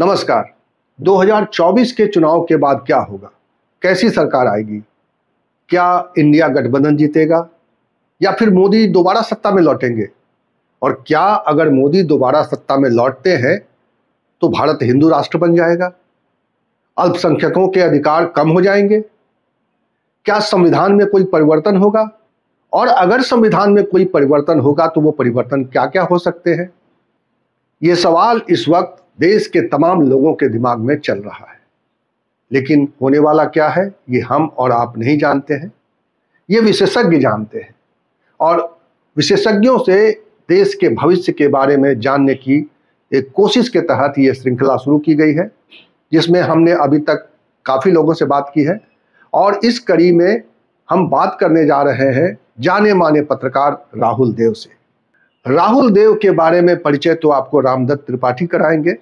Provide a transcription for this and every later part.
नमस्कार। 2024 के चुनाव के बाद क्या होगा? कैसी सरकार आएगी? क्या इंडिया गठबंधन जीतेगा या फिर मोदी दोबारा सत्ता में लौटेंगे? और क्या अगर मोदी दोबारा सत्ता में लौटते हैं तो भारत हिंदू राष्ट्र बन जाएगा? अल्पसंख्यकों के अधिकार कम हो जाएंगे? क्या संविधान में कोई परिवर्तन होगा? और अगर संविधान में कोई परिवर्तन होगा तो वो परिवर्तन क्या क्या हो सकते हैं? ये सवाल इस वक्त देश के तमाम लोगों के दिमाग में चल रहा है, लेकिन होने वाला क्या है ये हम और आप नहीं जानते हैं, ये विशेषज्ञ जानते हैं। और विशेषज्ञों से देश के भविष्य के बारे में जानने की एक कोशिश के तहत ये श्रृंखला शुरू की गई है, जिसमें हमने अभी तक काफ़ी लोगों से बात की है। और इस कड़ी में हम बात करने जा रहे हैं जाने माने पत्रकार राहुल देव से। राहुल देव के बारे में परिचय तो आपको रामदत्त त्रिपाठी कराएंगे,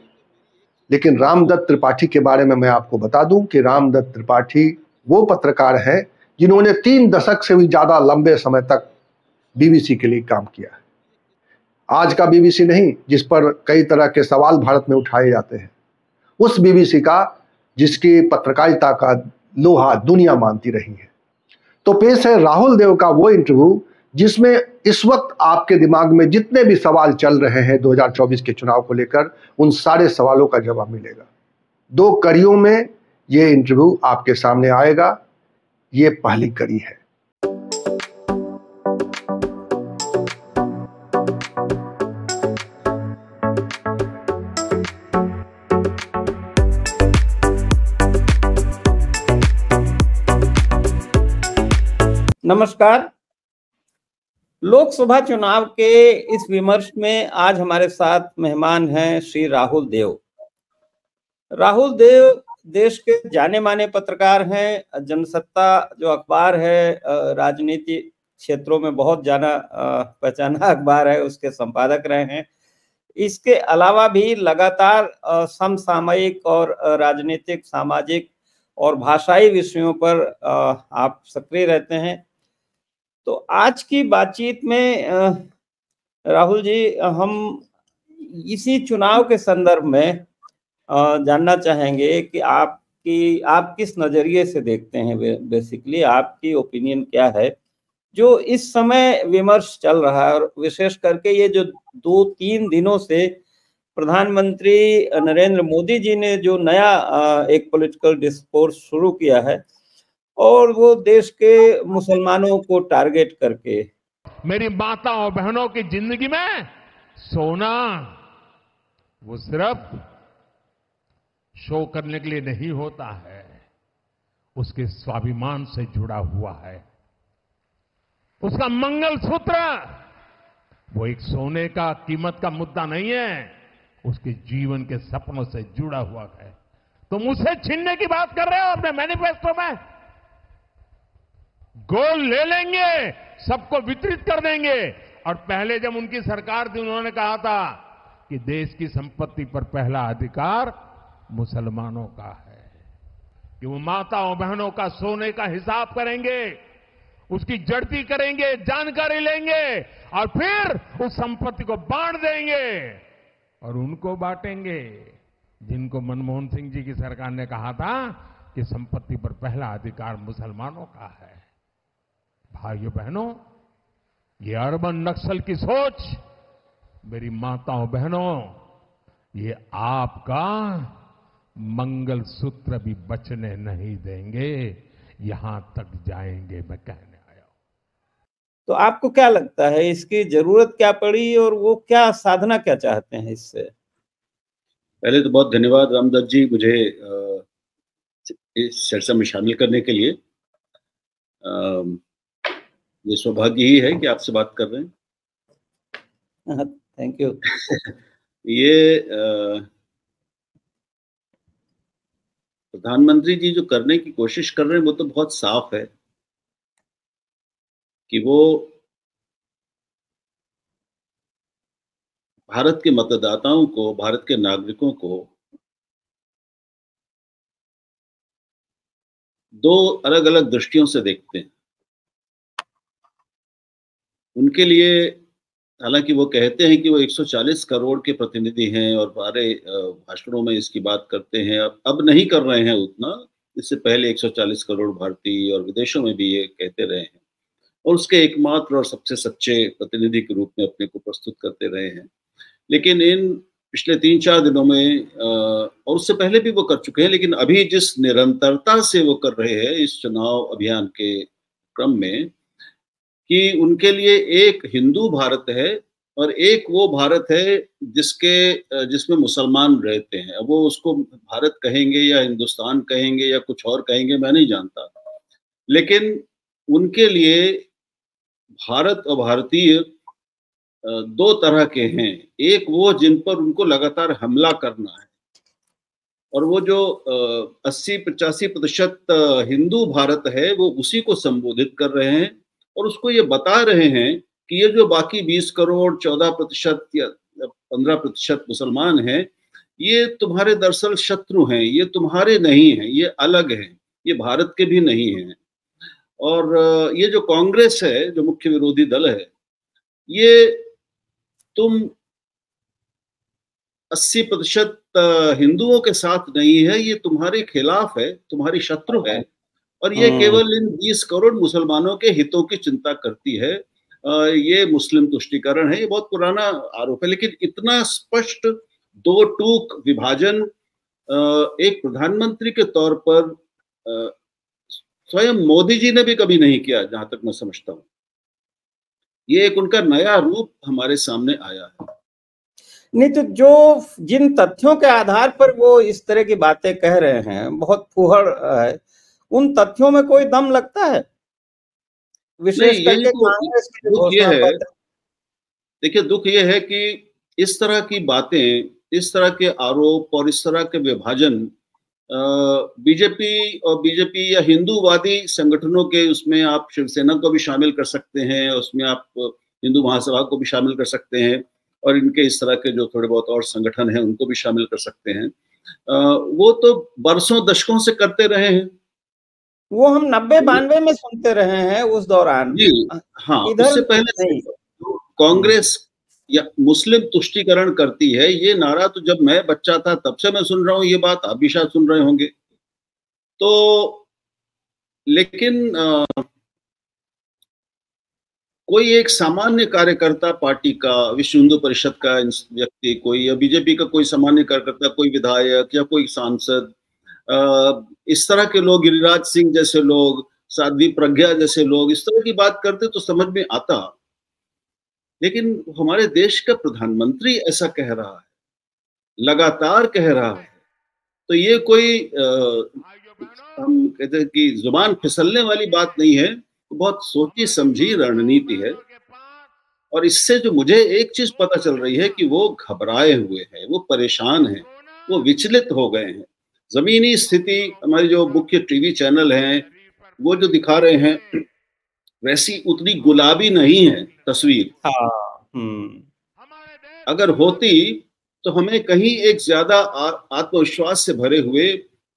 लेकिन रामदत्त त्रिपाठी के बारे में मैं आपको बता दूं कि रामदत्त त्रिपाठी वो पत्रकार हैं जिन्होंने 3 दशक से भी ज़्यादा लंबे समय तक बीबीसी के लिए काम किया है। आज का बीबीसी नहीं, जिस पर कई तरह के सवाल भारत में उठाए जाते हैं, उस बीबीसी का जिसकी पत्रकारिता का लोहा दुनिया मानती रही है। तो पेश है राहुल देव का वो इंटरव्यू जिसमें इस वक्त आपके दिमाग में जितने भी सवाल चल रहे हैं 2024 के चुनाव को लेकर, उन सारे सवालों का जवाब मिलेगा। 2 कड़ियों में ये इंटरव्यू आपके सामने आएगा। ये पहली कड़ी है। नमस्कार। लोकसभा चुनाव के इस विमर्श में आज हमारे साथ मेहमान हैं श्री राहुल देव। राहुल देव देश के जाने माने पत्रकार हैं। जनसत्ता जो अखबार है, राजनीति क्षेत्रों में बहुत जाना पहचाना अखबार है, उसके संपादक रहे हैं। इसके अलावा भी लगातार समसामयिक और राजनीतिक, सामाजिक और भाषाई विषयों पर आप सक्रिय रहते हैं। तो आज की बातचीत में राहुल जी, हम इसी चुनाव के संदर्भ में जानना चाहेंगे कि आप किस नजरिए से देखते हैं। बेसिकली आपकी ओपिनियन क्या है जो इस समय विमर्श चल रहा है, और विशेष करके ये जो 2-3 दिनों से प्रधानमंत्री नरेंद्र मोदी जी ने जो नया एक पॉलिटिकल डिस्कोर्स शुरू किया है, और वो देश के मुसलमानों को टारगेट करके। मेरी माता और बहनों की जिंदगी में सोना वो सिर्फ शो करने के लिए नहीं होता है, उसके स्वाभिमान से जुड़ा हुआ है। उसका मंगलसूत्र वो एक सोने का कीमत का मुद्दा नहीं है, उसके जीवन के सपनों से जुड़ा हुआ है। तुम उसे छीनने की बात कर रहे हो अपने मैनिफेस्टो में। गोल्ड ले लेंगे, सबको वितरित कर देंगे। और पहले जब उनकी सरकार थी, उन्होंने कहा था कि देश की संपत्ति पर पहला अधिकार मुसलमानों का है, कि वो माताओं बहनों का सोने का हिसाब करेंगे, उसकी जड़ती करेंगे, जानकारी लेंगे और फिर उस संपत्ति को बांट देंगे और उनको बांटेंगे जिनको मनमोहन सिंह जी की सरकार ने कहा था कि संपत्ति पर पहला अधिकार मुसलमानों का है। भाइयों बहनों, ये अर्बन नक्सल की सोच, मेरी माताओं बहनों, ये आपका मंगलसूत्र भी बचने नहीं देंगे, यहां तक जाएंगे, मैं कहने आया हूं। तो आपको क्या लगता है, इसकी जरूरत क्या पड़ी और वो क्या साधना क्या चाहते हैं इससे? पहले तो बहुत धन्यवाद रामदत्त जी, मुझे इस चर्चा में शामिल करने के लिए। ये सौभाग्य ही है कि आपसे बात कर रहे हैं। Thank you. ये प्रधानमंत्री जी जो करने की कोशिश कर रहे हैं वो तो बहुत साफ है कि वो भारत के मतदाताओं को, भारत के नागरिकों को 2 अलग-अलग दृष्टियों से देखते हैं। उनके लिए हालांकि वो कहते हैं कि वो 140 करोड़ के प्रतिनिधि हैं और सारे भाषणों में इसकी बात करते हैं। अब नहीं कर रहे हैं उतना, इससे पहले 140 करोड़ भारतीय और विदेशों में भी ये कहते रहे हैं और उसके एकमात्र और सबसे सच्चे प्रतिनिधि के रूप में अपने को प्रस्तुत करते रहे हैं। लेकिन इन पिछले 3-4 दिनों में और उससे पहले भी वो कर चुके हैं, लेकिन अभी जिस निरंतरता से वो कर रहे हैं इस चुनाव अभियान के क्रम में, कि उनके लिए एक हिंदू भारत है और एक वो भारत है जिसमें मुसलमान रहते हैं। अब वो उसको भारत कहेंगे या हिंदुस्तान कहेंगे या कुछ और कहेंगे, मैं नहीं जानता, लेकिन उनके लिए भारत और भारतीय दो तरह के हैं। एक वो जिन पर उनको लगातार हमला करना है, और वो जो 80-85% हिंदू भारत है वो उसी को संबोधित कर रहे हैं और उसको ये बता रहे हैं कि ये जो बाकी 20 करोड़ 14% या 15% मुसलमान हैं, ये तुम्हारे दरअसल शत्रु हैं, ये तुम्हारे नहीं हैं, ये अलग हैं, ये भारत के भी नहीं हैं। और ये जो कांग्रेस है, जो मुख्य विरोधी दल है, ये तुम 80% हिंदुओं के साथ नहीं है, ये तुम्हारे खिलाफ है, तुम्हारी शत्रु है, और ये केवल इन 20 करोड़ मुसलमानों के हितों की चिंता करती है। ये मुस्लिम तुष्टीकरण है, ये बहुत पुराना आरोप है, लेकिन इतना स्पष्ट दो टूक विभाजन एक प्रधानमंत्री के तौर पर स्वयं मोदी जी ने भी कभी नहीं किया, जहां तक मैं समझता हूं। ये एक उनका नया रूप हमारे सामने आया है। नहीं तो जो जिन तथ्यों के आधार पर वो इस तरह की बातें कह रहे हैं, बहुत फूहड़ है, उन तथ्यों में कोई दम लगता है? विशेष करके कांग्रेस के घोषणा पत्र। देखिए, दुख ये है कि इस तरह की बातें, इस तरह के आरोप और इस तरह के विभाजन बीजेपी या हिंदूवादी संगठनों के, उसमें आप शिवसेना को भी शामिल कर सकते हैं, उसमें आप हिंदू महासभा को भी शामिल कर सकते हैं, और इनके इस तरह के जो थोड़े बहुत और संगठन हैं उनको भी शामिल कर सकते हैं। वो तो बरसों दशकों से करते रहे हैं। वो हम 90-92 में सुनते रहे हैं उस दौरान। जी हाँ, उससे पहले नहीं। कांग्रेस या मुस्लिम तुष्टीकरण करती है, ये नारा तो जब मैं बच्चा था तब से मैं सुन रहा हूँ, ये बात आप भी शायद सुन रहे होंगे। तो लेकिन कोई एक सामान्य कार्यकर्ता पार्टी का, विश्व हिंदू परिषद का व्यक्ति, कोई या बीजेपी का कोई सामान्य कार्यकर्ता, कोई विधायक या कोई सांसद, इस तरह के लोग, गिरिराज सिंह जैसे लोग, साध्वी प्रज्ञा जैसे लोग इस तरह की बात करते तो समझ में आता, लेकिन हमारे देश का प्रधानमंत्री ऐसा कह रहा है, लगातार कह रहा है, तो ये कोई हम कहते हैं कि जुबान फिसलने वाली बात नहीं है, तो बहुत सोची समझी रणनीति है। और इससे जो मुझे एक चीज पता चल रही है कि वो घबराए हुए हैं, वो परेशान हैं, वो विचलित हो गए हैं। जमीनी स्थिति, हमारे जो मुख्य टीवी चैनल हैं वो जो दिखा रहे हैं, वैसी उतनी गुलाबी नहीं है तस्वीर। अगर होती तो हमें कहीं एक ज्यादा आत्मविश्वास से भरे हुए,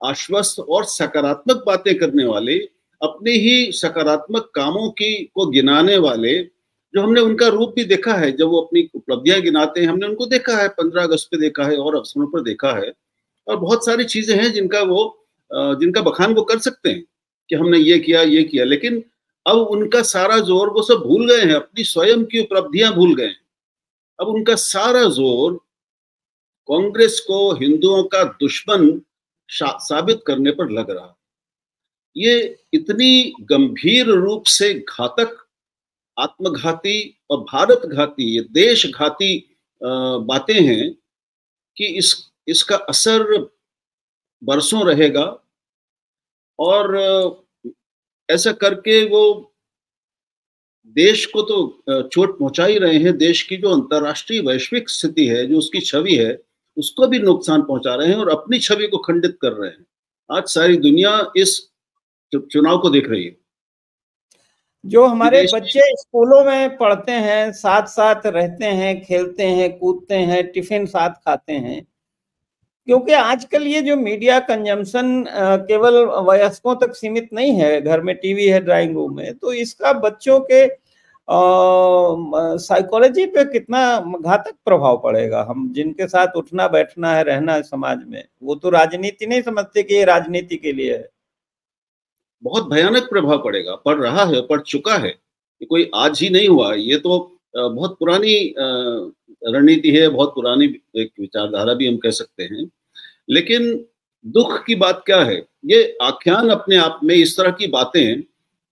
आश्वस्त और सकारात्मक बातें करने वाले, अपने ही सकारात्मक कामों को गिनाने वाले, जो हमने उनका रूप भी देखा है, जब वो अपनी उपलब्धियां गिनाते हैं, हमने उनको देखा है, 15 अगस्त पे देखा है और अवसरों पर देखा है, और बहुत सारी चीजें हैं जिनका बखान वो कर सकते हैं कि हमने ये किया, लेकिन अब उनका सारा जोर वो सब भूल गए हैं, अपनी स्वयं की उपलब्धियां भूल गए हैं। अब उनका सारा जोर कांग्रेस को हिंदुओं का दुश्मन साबित करने पर लग रहा। ये इतनी गंभीर रूप से घातक, आत्मघाती और भारत घाती, ये देशघाती बातें हैं कि इसका असर बरसों रहेगा, और ऐसा करके वो देश को तो चोट पहुंचा ही रहे हैं। देश की जो अंतर्राष्ट्रीय वैश्विक स्थिति है, जो उसकी छवि है, उसको भी नुकसान पहुंचा रहे हैं और अपनी छवि को खंडित कर रहे हैं। आज सारी दुनिया इस चुनाव को देख रही है। जो हमारे बच्चे स्कूलों में पढ़ते हैं, साथ साथ रहते हैं, खेलते हैं, कूदते हैं, टिफिन साथ खाते हैं, क्योंकि आजकल ये जो मीडिया कंजम्पशन केवल वयस्कों तक सीमित नहीं है, घर में टीवी है ड्राइंग रूम में, तो इसका बच्चों के साइकोलॉजी पे कितना घातक प्रभाव पड़ेगा। हम जिनके साथ उठना बैठना है, रहना है समाज में, वो तो राजनीति नहीं समझते कि ये राजनीति के लिए है। बहुत भयानक प्रभाव पड़ेगा, पड़ रहा है, पड़ चुका है। ये कोई आज ही नहीं हुआ, ये तो बहुत पुरानी रणनीति है, बहुत पुरानी एक विचारधारा भी हम कह सकते हैं। लेकिन दुख की बात क्या है, ये आख्यान अपने आप में इस तरह की बातें,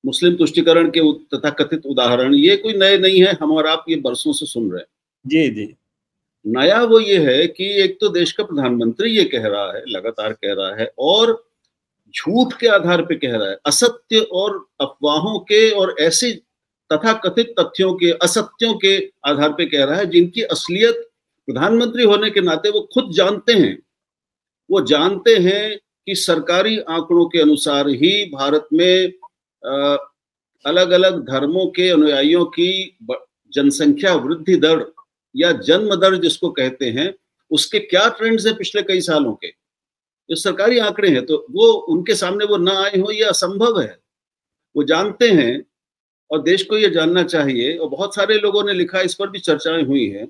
मुस्लिम तुष्टिकरण के तथा कथित उदाहरण, ये कोई नए नहीं है, हम और आप ये बरसों से सुन रहे हैं। जी जी। नया वो ये है कि एक तो देश का प्रधानमंत्री ये कह रहा है, लगातार कह रहा है, और झूठ के आधार पे कह रहा है, असत्य और अफवाहों के और ऐसे तथा कथित तथ्यों के, असत्यों के आधार पे कह रहा है, जिनकी असलियत प्रधानमंत्री होने के नाते वो खुद जानते हैं। वो जानते हैं कि सरकारी आंकड़ों के अनुसार ही भारत में अलग अलग धर्मों के अनुयायियों की जनसंख्या वृद्धि दर या जन्म दर जिसको कहते हैं, उसके क्या ट्रेंड्स हैं पिछले कई सालों के, ये सरकारी आंकड़े हैं। तो वो उनके सामने वो ना आए हो, ये असंभव है। वो जानते हैं और देश को ये जानना चाहिए, और बहुत सारे लोगों ने लिखा, इस पर भी चर्चाएं हुई हैं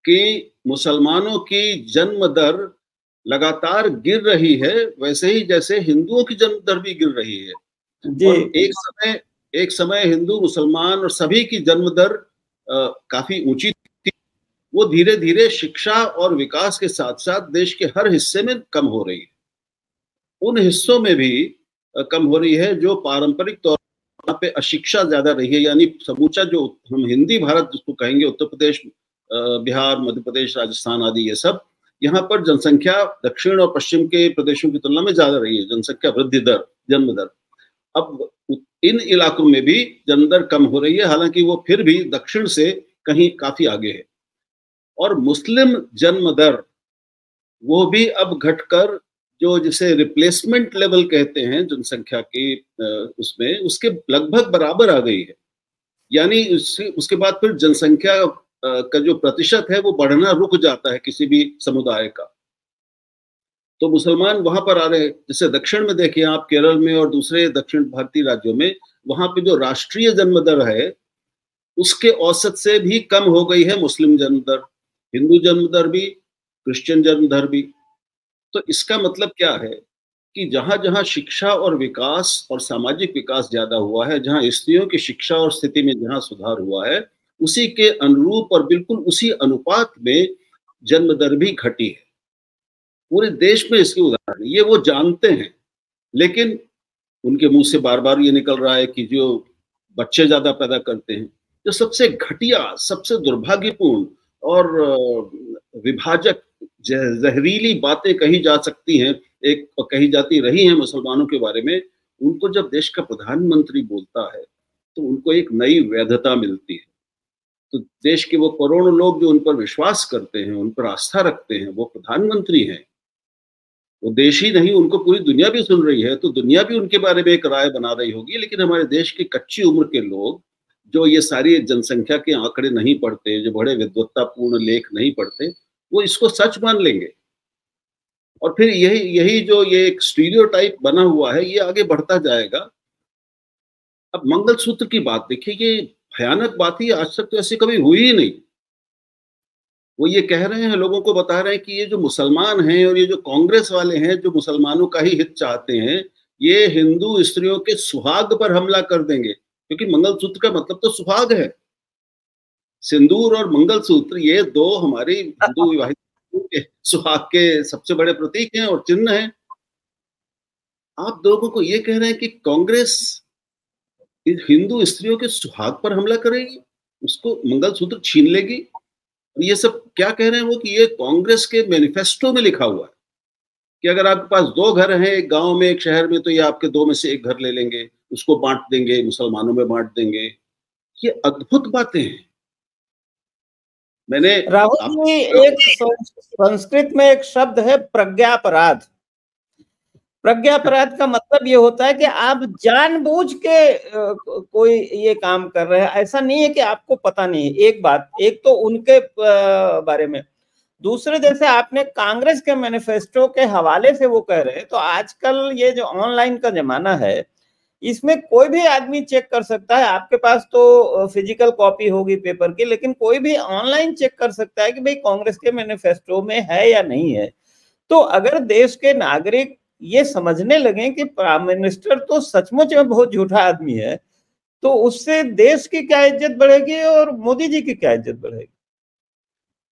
कि मुसलमानों की जन्म दर लगातार गिर रही है, वैसे ही जैसे हिंदुओं की जन्म दर भी गिर रही है। और एक समय हिंदू, मुसलमान और सभी की जन्म दर काफी ऊंची थी। वो धीरे धीरे शिक्षा और विकास के साथ साथ देश के हर हिस्से में कम हो रही है। उन हिस्सों में भी कम हो रही है जो पारंपरिक तौर पे अशिक्षा ज्यादा रही है, यानी समूचा जो हम हिंदी भारत जिसको कहेंगे, उत्तर प्रदेश, बिहार, मध्य प्रदेश, राजस्थान आदि, ये सब, यहाँ पर जनसंख्या दक्षिण और पश्चिम के प्रदेशों की तुलना में ज्यादा रही है, जनसंख्या वृद्धि दर, जन्म दर। अब इन इलाकों में भी जन्म दर कम हो रही है, हालांकि वो फिर भी दक्षिण से कहीं काफी आगे है। और मुस्लिम जन्म दर वो भी अब घटकर जो जिसे रिप्लेसमेंट लेवल कहते हैं जनसंख्या की, उसमें उसके लगभग बराबर आ गई है। यानी उसके बाद फिर जनसंख्या का जो प्रतिशत है वो बढ़ना रुक जाता है किसी भी समुदाय का। तो मुसलमान वहां पर आ रहे हैं। जैसे दक्षिण में देखिए आप, केरल में और दूसरे दक्षिण भारतीय राज्यों में, वहां पे जो राष्ट्रीय जन्म दर है उसके औसत से भी कम हो गई है मुस्लिम जन्म दर, हिंदू जन्म दर भी, क्रिश्चियन जन्म दर भी। तो इसका मतलब क्या है कि जहां जहां शिक्षा और विकास और सामाजिक विकास ज्यादा हुआ है, जहां स्त्रियों की शिक्षा और स्थिति में जहां सुधार हुआ है, उसी के अनुरूप और बिल्कुल उसी अनुपात में जन्म दर भी घटी है। पूरे देश में इसके उदाहरण, ये वो जानते हैं, लेकिन उनके मुंह से बार बार ये निकल रहा है कि जो बच्चे ज्यादा पैदा करते हैं, जो सबसे घटिया, सबसे दुर्भाग्यपूर्ण और विभाजक जहरीली बातें कही जा सकती हैं, एक कही जाती रही हैं मुसलमानों के बारे में, उनको जब देश का प्रधानमंत्री बोलता है तो उनको एक नई वैधता मिलती है। तो देश के वो करोड़ों लोग जो उन पर विश्वास करते हैं, उन पर आस्था रखते हैं, वो प्रधानमंत्री हैं। वो देश ही नहीं, उनको पूरी दुनिया भी सुन रही है, तो दुनिया भी उनके बारे में एक राय बना रही होगी। लेकिन हमारे देश की कच्ची उम्र के लोग जो ये सारी जनसंख्या के आंकड़े नहीं पढ़ते, जो बड़े विद्वत्तापूर्ण लेख नहीं पढ़ते, वो इसको सच मान लेंगे। और फिर यही जो ये एक स्टीरियोटाइप बना हुआ है, ये आगे बढ़ता जाएगा। अब मंगलसूत्र की बात देखिए, ये भयानक बात ही, आज तक तो ऐसी कभी हुई ही नहीं। वो ये कह रहे हैं, लोगों को बता रहे हैं कि ये जो मुसलमान हैं और ये जो कांग्रेस वाले हैं जो मुसलमानों का ही हित चाहते हैं, ये हिंदू स्त्रियों के सुहाग पर हमला कर देंगे, क्योंकि मंगलसूत्र का मतलब तो सुहाग है। सिंदूर और मंगलसूत्र ये दो हमारी हिंदू विवाहित सुहाग के सबसे बड़े प्रतीक हैं और चिन्ह हैं। आप लोगों को ये कह रहे हैं कि कांग्रेस हिंदू स्त्रियों के सुहाग पर हमला करेगी, उसको मंगलसूत्र छीन लेगी। ये सब क्या कह रहे हैं वो, कि ये कांग्रेस के मैनिफेस्टो में लिखा हुआ है कि अगर आपके पास 2 घर हैं, एक गांव में एक शहर में, तो ये आपके 2 में से एक घर ले लेंगे, उसको बांट देंगे, मुसलमानों में बांट देंगे। ये अद्भुत बातें हैं। मैंने राहुल जी, एक संस्कृत में एक शब्द है प्रज्ञापराध। प्रज्ञापराध का मतलब ये होता है कि आप जानबूझ के कोई ये काम कर रहे हैं, ऐसा नहीं है कि आपको पता नहीं है। एक बात, एक तो उनके बारे में, दूसरे जैसे आपने कांग्रेस के मैनिफेस्टो के हवाले से वो कह रहे हैं, तो आजकल ये जो ऑनलाइन का जमाना है, इसमें कोई भी आदमी चेक कर सकता है। आपके पास तो फिजिकल कॉपी होगी पेपर की, लेकिन कोई भी ऑनलाइन चेक कर सकता है कि भाई कांग्रेस के मैनिफेस्टो में है या नहीं है। तो अगर देश के नागरिक ये समझने लगे कि प्राइम मिनिस्टर तो सचमुच में बहुत झूठा आदमी है, तो उससे देश की क्या इज्जत बढ़ेगी और मोदी जी की क्या इज्जत बढ़ेगी।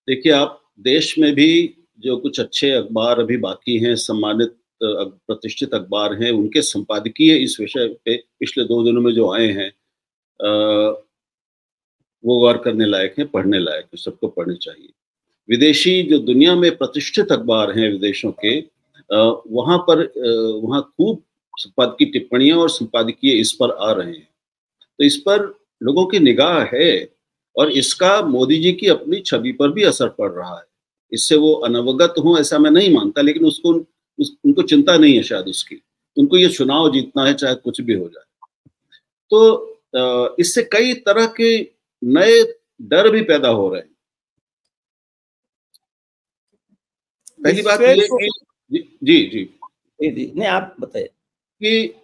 देखिए, आप देश में भी जो कुछ अच्छे अखबार अभी बाकी हैं, सम्मानित प्रतिष्ठित अखबार हैं, उनके संपादकीय इस विषय पे पिछले 2 दिनों में जो आए हैं, वो गौर करने लायक हैं, पढ़ने लायक हैं, सबको पढ़ने चाहिए। विदेशी जो दुनिया में प्रतिष्ठित अखबार हैं विदेशों के, वहाँ खूब संपादकीय टिप्पणियां और संपादकीय इस पर आ रहे हैं। तो इस पर लोगों की निगाह है और इसका मोदी जी की अपनी छवि पर भी असर पड़ रहा है। इससे वो अनवगत हों ऐसा मैं नहीं मानता, लेकिन उनको चिंता नहीं है शायद उसकी। उनको ये चुनाव जीतना है, चाहे कुछ भी हो जाए। तो इससे कई तरह के नए डर भी पैदा हो रहे हैं। पहली बात ये कि जी नहीं, आप बताइए कि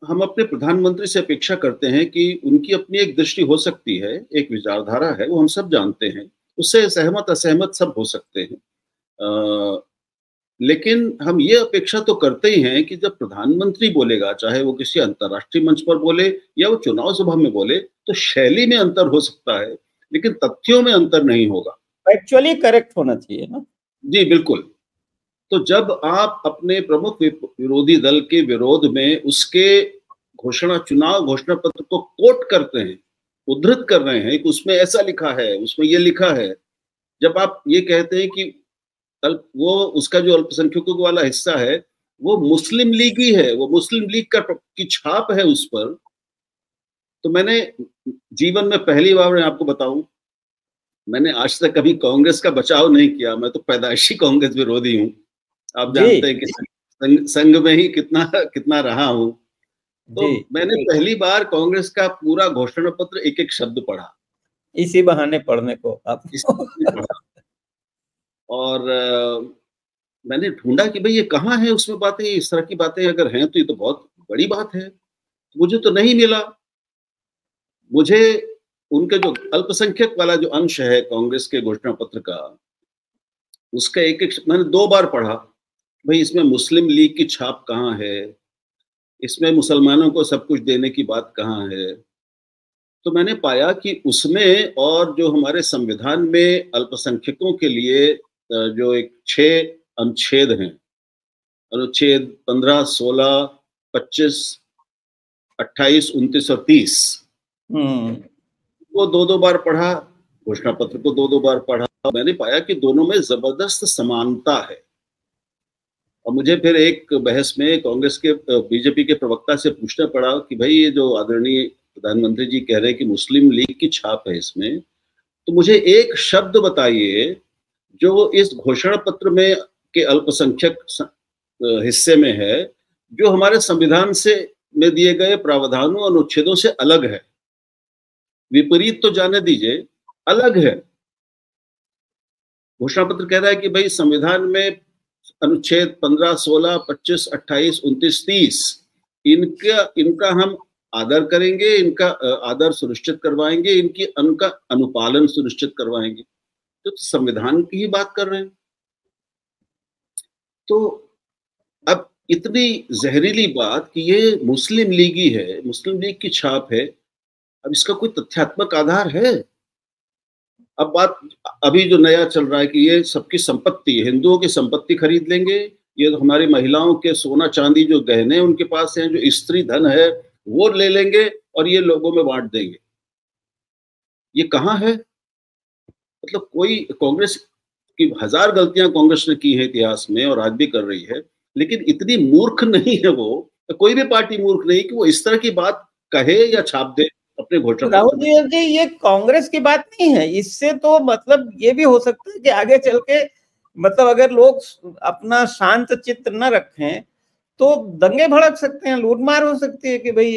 हम अपने प्रधानमंत्री से अपेक्षा करते हैं कि उनकी अपनी एक दृष्टि हो सकती है, एक विचारधारा है, वो हम सब जानते हैं, उससे सहमत असहमत सब हो सकते हैं। लेकिन हम ये अपेक्षा तो करते ही हैं कि जब प्रधानमंत्री बोलेगा, चाहे वो किसी अंतर्राष्ट्रीय मंच पर बोले या वो चुनाव सभा में बोले, तो शैली में अंतर हो सकता है, लेकिन तथ्यों में अंतर नहीं होगा। एक्चुअली करेक्ट होना चाहिए ना। जी बिल्कुल। तो जब आप अपने प्रमुख विरोधी दल के विरोध में उसके चुनाव घोषणा पत्र को कोट करते हैं, उद्धृत कर रहे हैं कि उसमें ऐसा लिखा है, उसमें ये लिखा है, जब आप ये कहते हैं कि वो उसका जो अल्पसंख्यकों वाला हिस्सा है वो मुस्लिम लीगी है, वो मुस्लिम लीग की छाप है उस पर, तो मैंने जीवन में पहली बार, मैं आपको बताऊं, मैंने आज तक कभी कांग्रेस का बचाव नहीं किया। मैं तो पैदाइशी कांग्रेस विरोधी हूँ। आप जानते हैं कि संघ में ही कितना रहा हूं। तो मैंने पहली बार कांग्रेस का पूरा घोषणा पत्र एक एक शब्द पढ़ा, इसी बहाने पढ़ने को आप और मैंने ढूंढा कि भाई ये कहाँ है उसमें बातें, इस तरह की बातें अगर हैं तो ये तो बहुत बड़ी बात है। मुझे तो नहीं मिला। मुझे उनके जो अल्पसंख्यक वाला जो अंश है कांग्रेस के घोषणा पत्र का, उसका एक एक मैंने 2 बार पढ़ा। भाई इसमें मुस्लिम लीग की छाप कहाँ है, इसमें मुसलमानों को सब कुछ देने की बात कहाँ है। तो मैंने पाया कि उसमें और जो हमारे संविधान में अल्पसंख्यकों के लिए जो एक 6 अनुच्छेद हैं, अनुच्छेद 15, 16, 25, 28, 29 और 30, वो 2-2 बार पढ़ा, घोषणा पत्र को 2-2 बार पढ़ा। मैंने पाया कि दोनों में जबरदस्त समानता है। और मुझे फिर एक बहस में कांग्रेस के बीजेपी के प्रवक्ता से पूछना पड़ा कि भाई ये जो आदरणीय प्रधानमंत्री जी कह रहे हैं कि मुस्लिम लीग की छाप है इसमें, तो मुझे एक शब्द बताइए जो इस घोषणा पत्र में के अल्पसंख्यक हिस्से में है, जो हमारे संविधान से में दिए गए प्रावधानों अनुच्छेदों से अलग है। विपरीत तो जाने दीजिए, अलग है। घोषणा पत्र कह रहा है कि भाई संविधान में अनुच्छेद 15, 16, 25, 28, 29, 30 इनका हम आदर करेंगे, इनका आदर सुनिश्चित करवाएंगे, उनका अनुपालन सुनिश्चित करवाएंगे। तो संविधान की ही बात कर रहे हैं। तो अब इतनी जहरीली बात कि ये मुस्लिम लीगी है, मुस्लिम लीग की छाप है, अब इसका कोई तथ्यात्मक आधार है? अब बात अभी जो नया चल रहा है कि ये सबकी संपत्ति, हिंदुओं की संपत्ति खरीद लेंगे, ये हमारी महिलाओं के सोना चांदी जो गहने उनके पास हैं, जो स्त्री धन है वो ले लेंगे और ये लोगों में बांट देंगे। ये कहाँ है? मतलब कोई कांग्रेस की 1000 गलतियां कांग्रेस ने की है इतिहास में और आज भी कर रही है, लेकिन इतनी मूर्ख नहीं है वो, कोई भी पार्टी मूर्ख नहीं कि वो इस तरह की बात कहे या छाप दे अपने घोषणा। राहुल जी, ये कांग्रेस की बात नहीं है। इससे तो मतलब ये भी हो सकता है कि आगे चल के मतलब अगर लोग अपना शांत चित्त न रखें तो दंगे भड़क सकते हैं, लूटमार हो सकती है कि भाई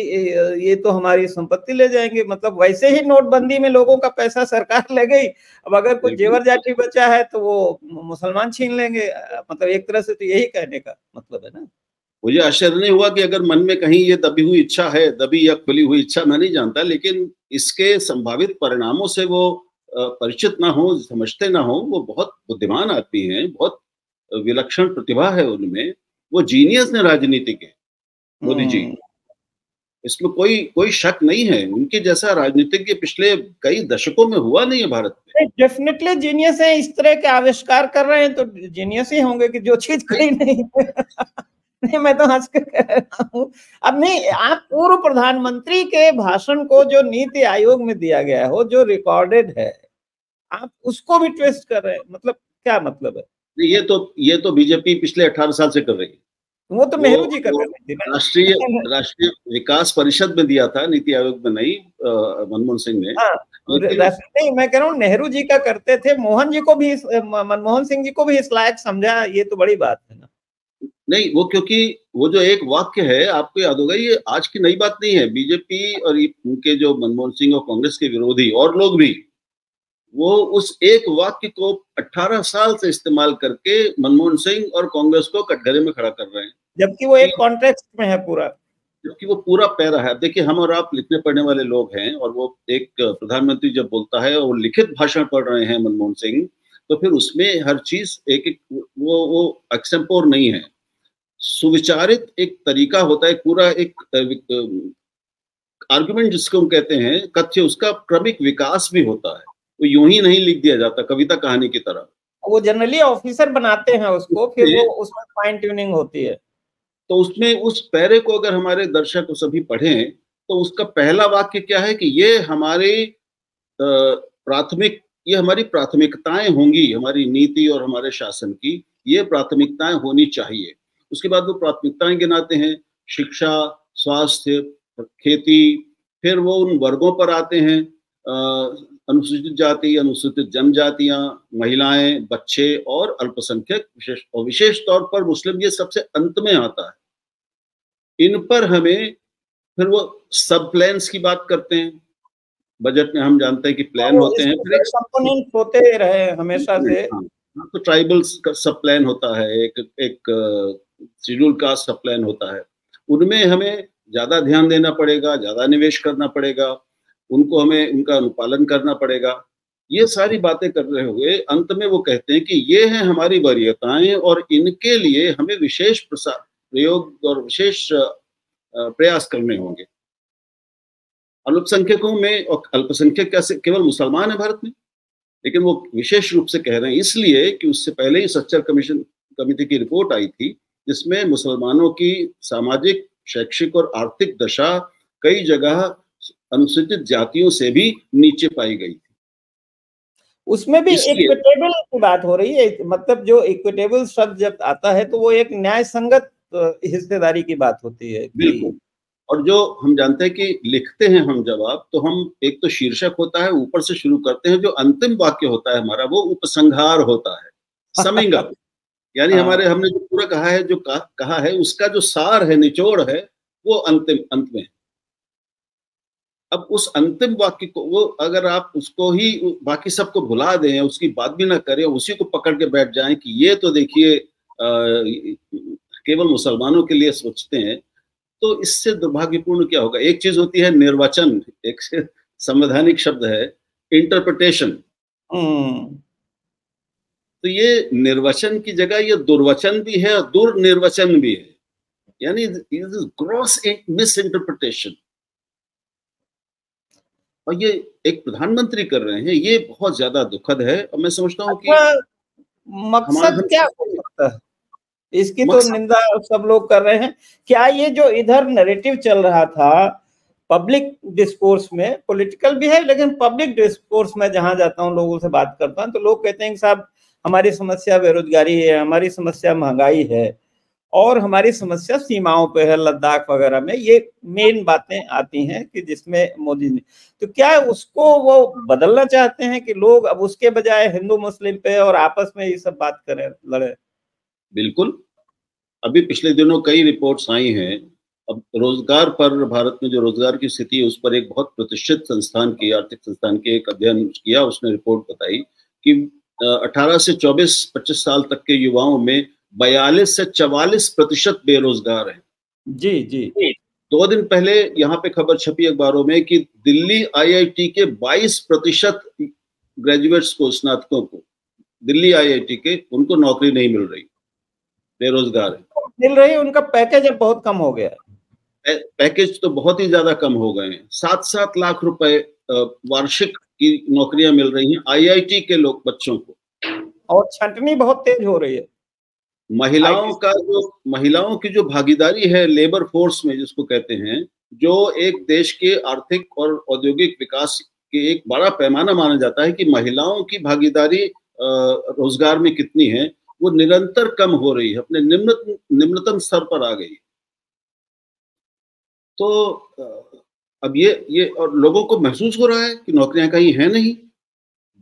ये तो हमारी संपत्ति ले जाएंगे। मतलब वैसे ही नोटबंदी में लोगों का पैसा सरकार ले गई, अब अगर कुछ जेवर जाति बचा है तो वो मुसलमान छीन लेंगे। मतलब एक तरह से तो यही कहने का मतलब है ना। मुझे आश्चर्य नहीं हुआ कि अगर मन में कहीं ये दबी हुई इच्छा है, दबी या खुली हुई इच्छा, मैं नहीं जानता, लेकिन इसके संभावित परिणामों से वो परिचित ना हो, समझते ना हो। वो बहुत बुद्धिमान आदमी हैं, बहुत विलक्षण प्रतिभा है उनमें, वो जीनियस है राजनीति के, मोदी जी। इसमें कोई शक नहीं है। उनके जैसा राजनीतिज्ञ पिछले कई दशकों में हुआ नहीं है भारत में। डेफिनेटली जीनियस है, इस तरह के आविष्कार कर रहे हैं तो जीनियस ही होंगे कि जो चीज कहीं नहीं नहीं, मैं तो हंस के कह रहा हूँ। अब नहीं, आप पूर्व प्रधानमंत्री के भाषण को जो नीति आयोग में दिया गया हो, जो रिकॉर्डेड है, आप उसको भी ट्विस्ट कर रहे हैं, मतलब क्या मतलब है? ये तो बीजेपी पिछले 18 साल से कर रही है। वो तो नेहरू जी कर रहे थे। राष्ट्रीय विकास परिषद में दिया था, नीति आयोग में नहीं, मनमोहन सिंह ने। नहीं, मैं कह रहा हूँ नेहरू जी का करते थे, मोहन जी को भी, मनमोहन सिंह जी को भी इस लायक समझा, ये तो बड़ी बात है ना। नहीं, वो क्योंकि वो जो एक वाक्य है, आपको याद होगा, ये आज की नई बात नहीं है। बीजेपी और उनके जो मनमोहन सिंह और कांग्रेस के विरोधी और लोग भी, वो उस एक वाक्य को 18 साल से इस्तेमाल करके मनमोहन सिंह और कांग्रेस को कटघरे में खड़ा कर रहे हैं, जबकि वो एक कॉन्टेक्स्ट में है पूरा, जबकि वो पूरा पैरा है। देखिए, हम और आप लिखने पढ़ने वाले लोग हैं, और वो एक प्रधानमंत्री जब बोलता है और लिखित भाषण पढ़ रहे हैं मनमोहन सिंह, तो फिर उसमें हर चीज एक वो एक्सटेम्पोर नहीं है, सुविचारित एक तरीका होता है, पूरा एक आर्गुमेंट जिसको हम कहते हैं, कथ्य, उसका क्रमिक विकास भी होता है। वो यूं ही नहीं लिख दिया जाता कविता कहानी की तरह। वो जनरली ऑफिसर बनाते हैं उसको, फिर वो उसमें फाइन ट्यूनिंग होती है। तो उसमें उस पैरे को अगर हमारे दर्शक सभी पढ़ें, तो उसका पहला वाक्य क्या है कि ये हमारी प्राथमिकताएं होंगी, हमारी नीति और हमारे शासन की ये प्राथमिकताएं होनी चाहिए। उसके बाद वो प्राथमिकताएं गिनाते हैं, शिक्षा, स्वास्थ्य, खेती। फिर वो उन वर्गों पर आते हैं, अनुसूचित जाति, अनुसूचित जनजातियां, महिलाएं, बच्चे और अल्पसंख्यक, विशेष तौर पर मुस्लिम, ये सबसे अंत में आता है। इन पर हमें फिर वो सब प्लान्स की बात करते हैं। बजट में हम जानते हैं कि प्लान होते हैं, फिर कंपोनेंट होते रहे हमेशा से। तो ट्राइबल्स का सब प्लान होता है, एक शेड्यूल कास्ट सब प्लान होता है। उनमें हमें ज्यादा ध्यान देना पड़ेगा, ज्यादा निवेश करना पड़ेगा, उनको हमें उनका अनुपालन करना पड़ेगा। ये सारी बातें कर रहे हुए अंत में वो कहते हैं कि ये हैं हमारी वरीयताएं, और इनके लिए हमें विशेष प्रयोग और विशेष प्रयास करने होंगे। अल्पसंख्यकों में, और अल्पसंख्यक कैसे केवल मुसलमान है भारत में, लेकिन वो विशेष रूप से कह रहे हैं इसलिए कि उससे पहले ही सच्चर कमेटी की रिपोर्ट आई थी, जिसमें मुसलमानों की सामाजिक, शैक्षिक और आर्थिक दशा कई जगह अनुसूचित जातियों से भी नीचे पाई गई थी। उसमें भी इक्विटेबल की बात हो रही है, मतलब जो इक्विटेबल शब्द जब आता है तो वो एक न्याय संगत हिस्सेदारी की बात होती है। बिल्कुल। और जो हम जानते हैं कि लिखते हैं हम जवाब, तो हम एक तो शीर्षक होता है, ऊपर से शुरू करते हैं, जो अंतिम वाक्य होता है हमारा वो उपसंहार होता है, समिंग अप। यानी हमने जो पूरा कहा है, जो कहा है, उसका जो सार है, निचोड़ है, वो अंत में। अब उस अंतिम वाक्य को, वो अगर आप उसको ही बाकी सबको भुला दें, उसकी बात भी ना करें, उसी को पकड़ के बैठ जाएं कि ये तो देखिए केवल मुसलमानों के लिए सोचते हैं, तो इससे दुर्भाग्यपूर्ण क्या होगा। एक चीज होती है निर्वचन, एक संवैधानिक शब्द है इंटरप्रिटेशन। तो ये निर्वचन की जगह ये दुर्वचन भी है और दुर्निर्वचन भी है, यानी ग्रॉस मिस इंटरप्रिटेशन। और ये एक प्रधानमंत्री कर रहे हैं, ये बहुत ज्यादा दुखद है। और मैं समझता हूँ कि मकसद क्या हो सकता है इसकी, तो निंदा सब लोग कर रहे हैं। क्या ये जो इधर नैरेटिव चल रहा था पब्लिक डिस्कोर्स में, पॉलिटिकल भी है लेकिन पब्लिक डिस्कोर्स में जहां जाता हूं, लोगों से बात करता हूं, तो लोग कहते हैं कि साहब हमारी समस्या बेरोजगारी है, हमारी समस्या महंगाई है, और हमारी समस्या सीमाओं पे है, लद्दाख वगैरह में। ये मेन बातें आती हैं कि जिसमें मोदी ने, तो क्या उसको वो बदलना चाहते हैं कि लोग अब उसके बजाय हिंदू मुस्लिम पे और आपस में ये सब बात करें, लड़े? बिल्कुल। अभी पिछले दिनों कई रिपोर्ट्स आई हैं। अब रोजगार पर, भारत में जो रोजगार की स्थिति है, उस पर एक बहुत प्रतिष्ठित संस्थान की, आर्थिक संस्थान के एक अध्ययन किया। उसने रिपोर्ट बताई कि 18 से 24-25 साल तक के युवाओं में 42 से 44% बेरोजगार हैं। जी जी। 2 दिन पहले यहाँ पे खबर छपी अखबारों में कि दिल्ली आईआईटी के 22% ग्रेजुएट्स को, स्नातकों को, दिल्ली आईआईटी के, उनको नौकरी नहीं मिल रही, बेरोजगार है। मिल रही, उनका पैकेज अब बहुत कम हो गया है। पैकेज तो बहुत ही ज्यादा कम हो गए हैं। 7-7 लाख रुपए वार्षिक की नौकरियां मिल रही हैं आईआईटी के लोग, बच्चों को। और छंटनी बहुत तेज हो रही है। महिलाओं की जो भागीदारी है लेबर फोर्स में, जिसको कहते हैं, जो एक देश के आर्थिक और औद्योगिक विकास के एक बड़ा पैमाना माना जाता है, कि महिलाओं की भागीदारी रोजगार में कितनी है, वो निरंतर कम हो रही है, अपने निम्नतम स्तर पर आ गई। तो अब ये और लोगों को महसूस हो रहा है कि नौकरियां कहीं है नहीं।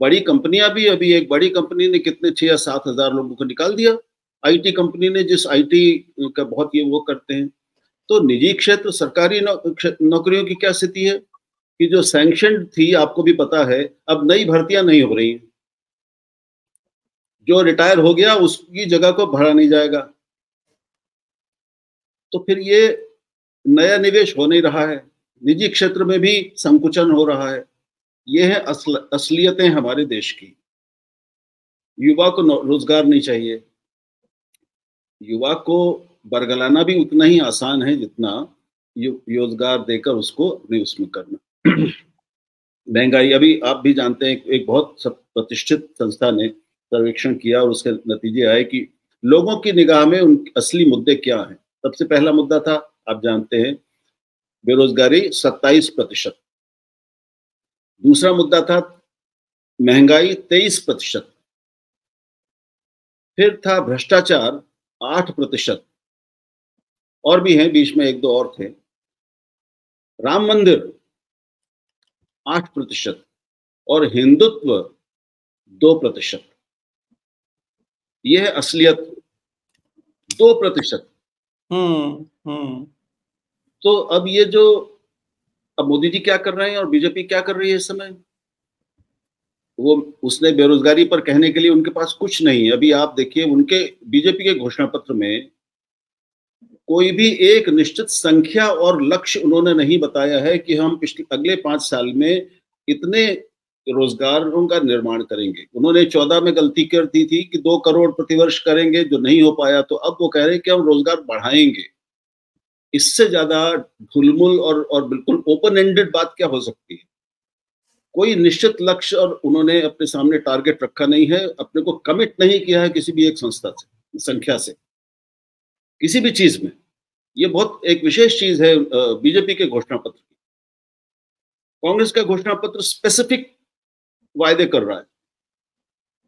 बड़ी कंपनियां भी, अभी एक बड़ी कंपनी ने कितने 6 या 7 हजार लोगों को निकाल दिया, आईटी कंपनी ने, जिस आईटी का बहुत ये वो करते हैं। तो निजी क्षेत्र, सरकारी नौकरियों की क्या स्थिति है कि जो सैंक्शनड थी, आपको भी पता है, अब नई भर्तियां नहीं हो रही। जो रिटायर हो गया उसकी जगह को भरा नहीं जाएगा, तो फिर ये नया निवेश हो नहीं रहा है, निजी क्षेत्र में भी संकुचन हो रहा है। ये है असलियतें हमारे देश की। युवा को रोजगार नहीं चाहिए। युवा को बरगलाना भी उतना ही आसान है जितना रोजगार देकर उसको अपने उसमें करना। महंगाई, अभी आप भी जानते हैं, एक बहुत प्रतिष्ठित संस्था ने सर्वेक्षण किया और उसके नतीजे आए कि लोगों की निगाह में उन असली मुद्दे क्या हैं। सबसे पहला मुद्दा था, आप जानते हैं, बेरोजगारी 27%। दूसरा मुद्दा था महंगाई 23%। फिर था भ्रष्टाचार 8%, और भी हैं, बीच में 1-2 और थे। राम मंदिर 8% और हिंदुत्व 2%। यह है असलियत, 2%। तो अब ये जो, अब मोदी जी क्या कर रहे हैं और बीजेपी क्या कर रही है इस समय, वो उसने बेरोजगारी पर कहने के लिए उनके पास कुछ नहीं है। अभी आप देखिए, उनके बीजेपी के घोषणा पत्र में कोई भी एक निश्चित संख्या और लक्ष्य उन्होंने नहीं बताया है कि हम अगले 5 साल में इतने रोजगारों का निर्माण करेंगे। उन्होंने 14 में गलती कर दी थी कि 2 करोड़ प्रतिवर्ष करेंगे, जो नहीं हो पाया। तो अब वो कह रहे हैं कि हम रोजगार बढ़ाएंगे। इससे ज्यादा ढुलमुल और बिल्कुल ओपन एंडेड बात क्या हो सकती है। कोई निश्चित लक्ष्य और उन्होंने अपने सामने टारगेट रखा नहीं है, अपने को कमिट नहीं किया है किसी भी एक संस्था से, संख्या से, किसी भी चीज में। ये बहुत एक विशेष चीज है बीजेपी के घोषणा पत्र की। कांग्रेस का घोषणा पत्र स्पेसिफिक वायदे कर रहा है।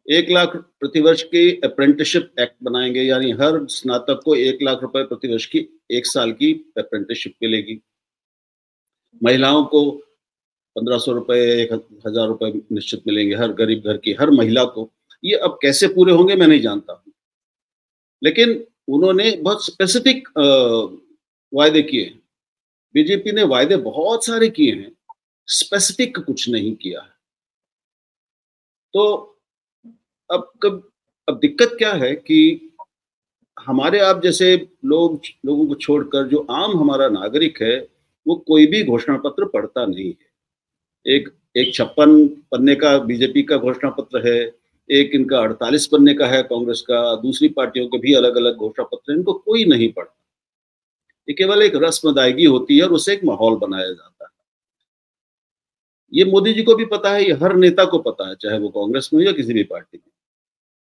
1 लाख प्रतिवर्ष की अप्रेंटिसशिप एक्ट बनाएंगे, यानी हर स्नातक को 1 लाख रुपए प्रतिवर्ष की 1 साल की अप्रेंटिसशिप मिलेगी। महिलाओं को 1500 रुपए, 1000 रुपए निश्चित मिलेंगे हर गरीब घर की, हर महिला को। ये अब कैसे पूरे होंगे मैं नहीं जानता हूं, लेकिन उन्होंने बहुत स्पेसिफिक वायदे किए। बीजेपी ने वायदे बहुत सारे किए हैं, स्पेसिफिक कुछ नहीं किया है। तो अब दिक्कत क्या है कि हमारे आप जैसे लोगों को छोड़कर जो आम हमारा नागरिक है, वो कोई भी घोषणा पत्र पढ़ता नहीं है। एक 56 पन्ने का बीजेपी का घोषणा पत्र है, एक इनका 48 पन्ने का है कांग्रेस का, दूसरी पार्टियों के भी अलग अलग घोषणा पत्र, इनको कोई नहीं पढ़ता। ये केवल एक रस्म अदायगी होती है और उसे एक माहौल बनाया जाता है। ये मोदी जी को भी पता है, ये हर नेता को पता है, चाहे वो कांग्रेस में हो या किसी भी पार्टी में।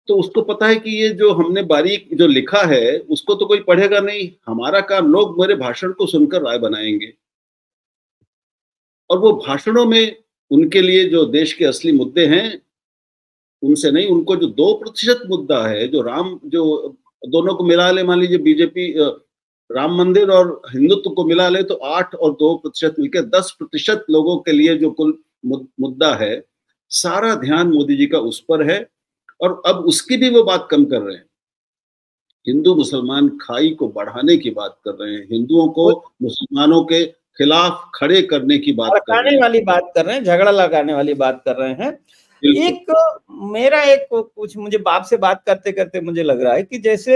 तो उसको पता है कि ये जो हमने बारीक जो लिखा है उसको तो कोई पढ़ेगा नहीं। हमारा काम, लोग मेरे भाषण को सुनकर राय बनाएंगे, और वो भाषणों में उनके लिए जो देश के असली मुद्दे हैं उनसे नहीं, उनको जो 2% मुद्दा है, जो दोनों को मिला ले, मान लीजिए बीजेपी राम मंदिर और हिंदुत्व को मिला ले तो 8 और 2% मिलकर 10% लोगों के लिए जो कुल मुद्दा है, सारा ध्यान मोदी जी का उस पर है। और अब उसकी भी वो बात कम कर रहे हैं। हिंदू मुसलमान खाई को बढ़ाने की बात कर रहे हैं, हिंदुओं को मुसलमानों के खिलाफ खड़े करने की बात कर रहे हैं, वाली बात कर रहे हैं, झगड़ा लगाने वाली बात कर रहे हैं। एक मेरा एक कुछ मुझे बाप से बात करते करते मुझे लग रहा है कि जैसे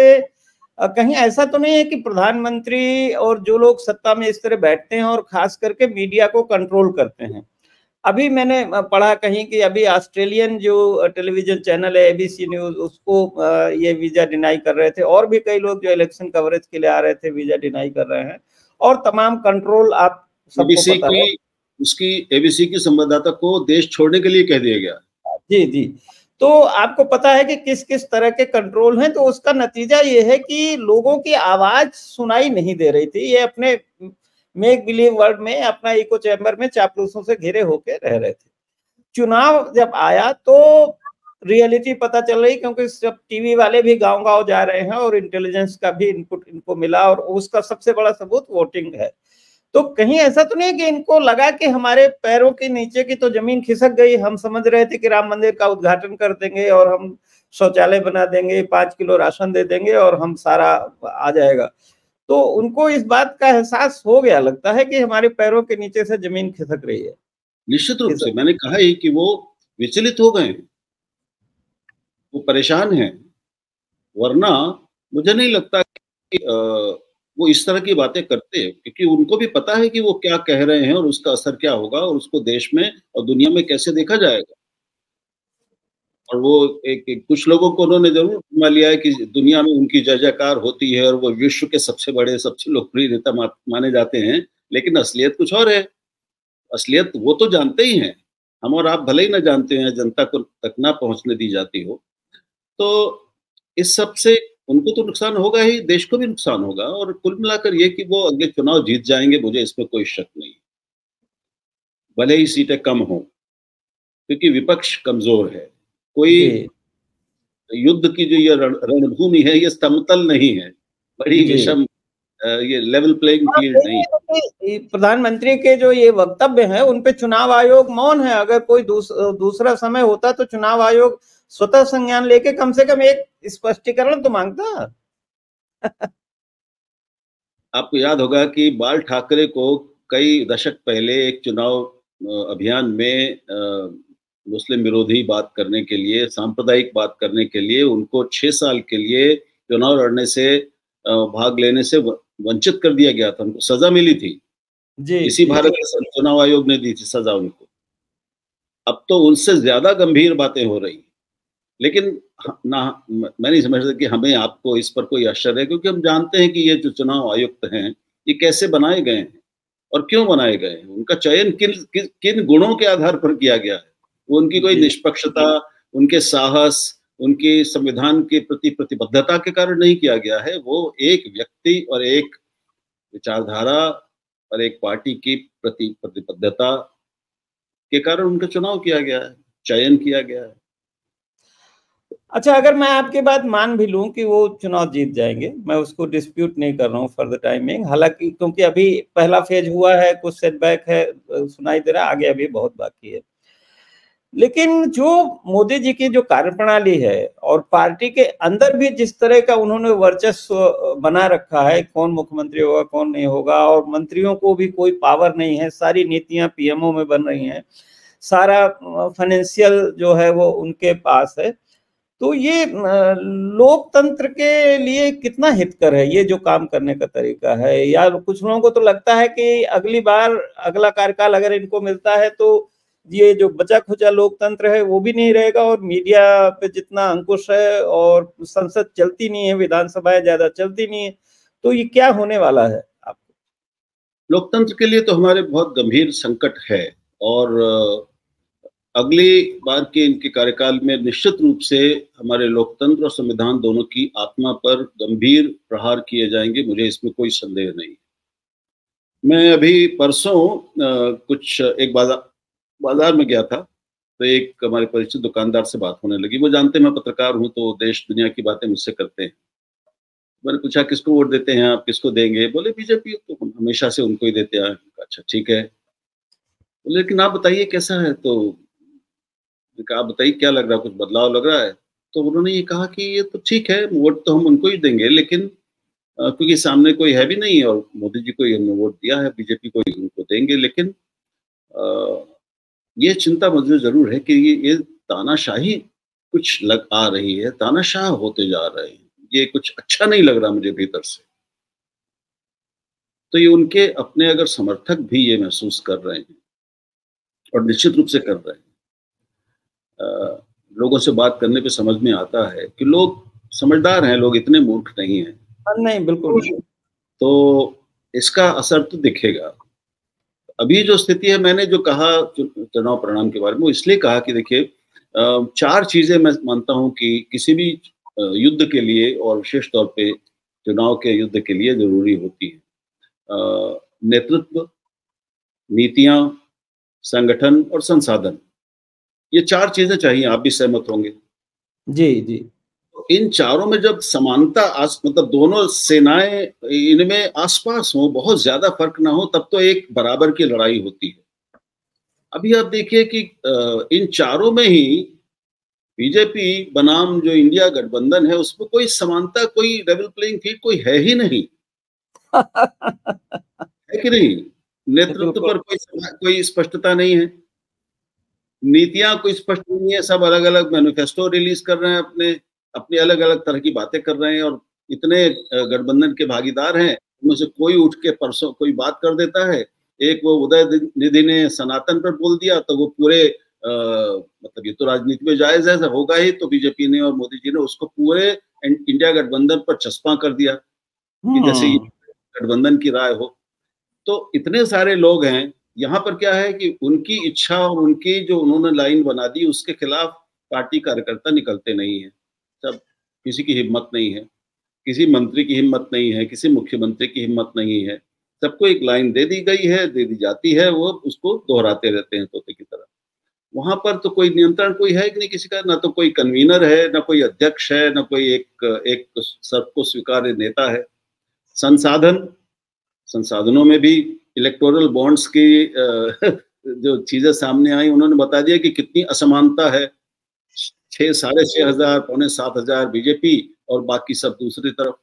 कहीं ऐसा तो नहीं है कि प्रधानमंत्री और जो लोग सत्ता में इस तरह बैठते हैं और खास करके मीडिया को कंट्रोल करते हैं। अभी मैंने पढ़ा कहीं कि अभी ऑस्ट्रेलियन जो टेलीविजन चैनल है एबीसी न्यूज, उसको ये वीजा डिनाई कर रहे थे, और भी कई लोग जो इलेक्शन कवरेज के लिए आ रहे थे वीजा डिनाई कर रहे हैं, और तमाम कंट्रोल आप सबको पता है। उसकी एबीसी की संवाददाता को देश छोड़ने के लिए कह दिया गया। जी जी, तो आपको पता है कि किस किस तरह के कंट्रोल हैं, तो उसका नतीजा ये है कि लोगों की आवाज सुनाई नहीं दे रही थी। ये अपने मेक बिलीव वर्ल्ड में, अपना इको चैम्बर में चापलूसों से घिरे होके रह रहे थे। चुनाव जब आया तो रियलिटी पता चल रही, क्योंकि सब टीवी वाले भी गांव-गांव जा रहे हैं और इंटेलिजेंस का भी इनपुट इनको मिला, और उसका सबसे बड़ा सबूत वोटिंग है। तो कहीं ऐसा तो नहीं कि इनको लगा कि हमारे पैरों के नीचे की तो जमीन खिसक गई, हम समझ रहे थे कि राम मंदिर का उद्घाटन कर देंगे और हम शौचालय बना देंगे, 5 किलो राशन दे देंगे और हम सारा आ जाएगा। तो उनको इस बात का एहसास हो गया, लगता है कि हमारे पैरों के नीचे से जमीन खिसक रही है। निश्चित रूप से मैंने कहा ही कि वो विचलित हो गए, वो परेशान हैं, वरना मुझे नहीं लगता कि वो इस तरह की बातें करते, क्योंकि उनको भी पता है कि वो क्या कह रहे हैं और उसका असर क्या होगा और उसको देश में और दुनिया में कैसे देखा जाएगा। और वो एक कुछ लोगों को उन्होंने जरूर मान लिया है कि दुनिया में उनकी जय जयकार होती है और वो विश्व के सबसे बड़े, सबसे लोकप्रिय नेता माने जाते हैं, लेकिन असलियत कुछ और है। असलियत वो तो जानते ही हैं, हम और आप भले ही ना जानते हैं, जनता को तक ना पहुंचने दी जाती हो। तो इस सब से उनको तो नुकसान होगा ही, देश को भी नुकसान होगा, और कुल मिलाकर ये कि वो अगले चुनाव जीत जाएंगे, मुझे इसमें कोई शक नहीं, भले ही सीटें कम हो, क्योंकि विपक्ष कमजोर है। कोई युद्ध की जो ये रणभूमि है, ये समतल नहीं है, बड़ी विषम, ये लेवल प्लेइंग फील्ड नहीं है। प्रधानमंत्री के जो ये वक्तव्य है उन पे चुनाव आयोग मौन है। अगर कोई दूसरा समय होता तो चुनाव आयोग स्वतः संज्ञान लेके कम से कम एक स्पष्टीकरण तो मांगता। आपको याद होगा कि बाल ठाकरे को कई दशक पहले एक चुनाव अभियान में मुस्लिम विरोधी बात करने के लिए, सांप्रदायिक बात करने के लिए उनको 6 साल के लिए चुनाव लड़ने से, भाग लेने से वंचित कर दिया गया था। उनको सजा मिली थी जी, इसी भारत के चुनाव आयोग ने दी थी सजा उनको। अब तो उनसे ज्यादा गंभीर बातें हो रही, लेकिन ना, मैं नहीं समझता कि हमें आपको इस पर कोई आश्चर्य है, क्योंकि हम जानते हैं कि ये जो चुनाव आयुक्त हैं ये कैसे बनाए गए हैं और क्यों बनाए गए हैं। उनका चयन किन गुणों के आधार पर किया गया है। वो उनकी कोई निष्पक्षता, उनके साहस, उनकी संविधान के प्रति प्रतिबद्धता के कारण नहीं किया गया है। वो एक व्यक्ति और एक विचारधारा और एक पार्टी की प्रति प्रतिबद्धता के कारण उनका चुनाव किया गया है, चयन किया गया है। अच्छा, अगर मैं आपकी बात मान भी लूं कि वो चुनाव जीत जाएंगे, मैं उसको डिस्प्यूट नहीं कर रहा हूं फॉर द टाइमिंग, हालांकि क्योंकि अभी पहला फेज हुआ है, कुछ सेटबैक है सुनाई दे रहा, आगे अभी बहुत बाकी है। लेकिन जो मोदी जी की जो कार्यप्रणाली है और पार्टी के अंदर भी जिस तरह का उन्होंने वर्चस्व बना रखा है, कौन मुख्यमंत्री होगा कौन नहीं होगा, और मंत्रियों को भी कोई पावर नहीं है, सारी नीतियां पीएमओ में बन रही हैं, सारा फाइनेंशियल जो है वो उनके पास है। तो ये लोकतंत्र के लिए कितना हितकर है ये जो काम करने का तरीका है? या कुछ लोगों को तो लगता है कि अगली बार अगला कार्यकाल अगर इनको मिलता है तो ये जो बचा खुचा लोकतंत्र है वो भी नहीं रहेगा, और मीडिया पे जितना अंकुश है, और संसद चलती नहीं है, विधानसभाएं ज्यादा चलती नहीं है, तो ये क्या होने वाला है आपको? लोकतंत्र के लिए तो हमारे बहुत गंभीर संकट है, और अगली बार के इनके कार्यकाल में निश्चित रूप से हमारे लोकतंत्र और संविधान दोनों की आत्मा पर गंभीर प्रहार किए जाएंगे, मुझे इसमें कोई संदेह नहीं। मैं अभी परसों कुछ एक बाजार में गया था, तो एक हमारे परिचित दुकानदार से बात होने लगी। वो जानते हैं मैं पत्रकार हूं, तो देश दुनिया की बातें मुझसे करते हैं। मैंने पूछा किसको वोट देते हैं आप, किसको देंगे? बोले बीजेपी, तो हम हमेशा से उनको ही देते हैं। अच्छा ठीक है, बोले लेकिन आप बताइए कैसा है? तो आप बताइए क्या लग रहा है, कुछ बदलाव लग रहा है? तो उन्होंने ये कहा कि ये तो ठीक है, वोट तो हम उनको ही देंगे, लेकिन क्योंकि सामने कोई है भी नहीं और मोदी जी को ही हमने वोट दिया है, बीजेपी को ही उनको देंगे, लेकिन ये चिंता मुझे जरूर है कि ये तानाशाही कुछ लग आ रही है, तानाशाह होते जा रहे हैं, ये कुछ अच्छा नहीं लग रहा मुझे भीतर से। तो ये उनके अपने अगर समर्थक भी ये महसूस कर रहे हैं और निश्चित रूप से कर रहे हैं। लोगों से बात करने पे समझ में आता है कि लोग समझदार हैं, लोग इतने मूर्ख नहीं हैं। नहीं, बिल्कुल नहीं। तो इसका असर तो दिखेगा। अभी जो स्थिति है, मैंने जो कहा चुनाव परिणाम के बारे में, वो इसलिए कहा कि देखिए 4 चीजें मैं मानता हूं कि किसी भी युद्ध के लिए और विशेष तौर पे चुनाव के युद्ध के लिए जरूरी होती है। नेतृत्व, नीतियां, संगठन और संसाधन। ये 4 चीजें चाहिए, आप भी सहमत होंगे। जी जी। इन चारों में जब समानता मतलब दोनों सेनाएं इनमें आसपास हो, बहुत ज्यादा फर्क ना हो, तब तो एक बराबर की लड़ाई होती है। अभी आप देखिए कि इन चारों में ही बीजेपी बनाम जो इंडिया गठबंधन है, उसमें कोई समानता, कोई लेवल प्लेइंग फील्ड कोई है ही नहीं। है कि नहीं? नेतृत्व पर कोई स्पष्टता नहीं है, नीतियां कोई स्पष्ट नहीं है, सब अलग अलग मैनिफेस्टो रिलीज कर रहे हैं, अपनी अलग अलग तरह की बातें कर रहे हैं। और इतने गठबंधन के भागीदार हैं, उनमें से कोई उठ के परसों कोई बात कर देता है। एक वो उदय निधि ने सनातन पर बोल दिया, तो वो पूरे मतलब ये तो राजनीति में जायज है, होगा ही, तो बीजेपी ने और मोदी जी ने उसको पूरे इंडिया गठबंधन पर चस्पा कर दिया कि जैसे ये गठबंधन की राय हो। तो इतने सारे लोग हैं, यहाँ पर क्या है कि उनकी इच्छा और उनकी जो उन्होंने लाइन बना दी, उसके खिलाफ पार्टी कार्यकर्ता निकलते नहीं है। सब किसी की हिम्मत नहीं है, किसी मंत्री की हिम्मत नहीं है, किसी मुख्यमंत्री की हिम्मत नहीं है। सबको एक लाइन दे दी गई है, दे दी जाती है, वो उसको दोहराते रहते हैं तोते की तरह। वहां पर तो कोई नियंत्रण कोई है कि नहीं किसी का, ना तो कोई कन्वीनर है, ना कोई अध्यक्ष है, ना कोई एक सबको स्वीकार्य नेता है। संसाधनों में भी इलेक्टोरल बॉन्ड्स की जो चीजें सामने आई, उन्होंने बता दिया कि कितनी असमानता है। 6 साढ़े 6,000 पौने 7,000 बीजेपी और बाकी सब दूसरी तरफ।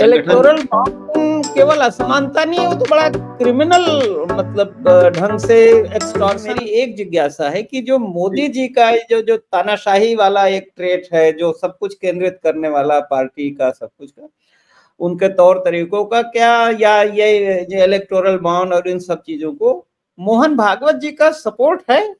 इलेक्टोरल बॉन्ड केवल असमानता नहीं है, वो तो बड़ा क्रिमिनल मतलब ढंग से एक्सटॉर्शन। मेरी एक जिज्ञासा है कि जो मोदी जी का जो तानाशाही वाला एक ट्रेट है, जो सब कुछ केंद्रित करने वाला पार्टी का, सब कुछ का, उनके तौर तरीकों का क्या, या ये इलेक्टोरल बॉन्ड और इन सब चीजों को मोहन भागवत जी का सपोर्ट है?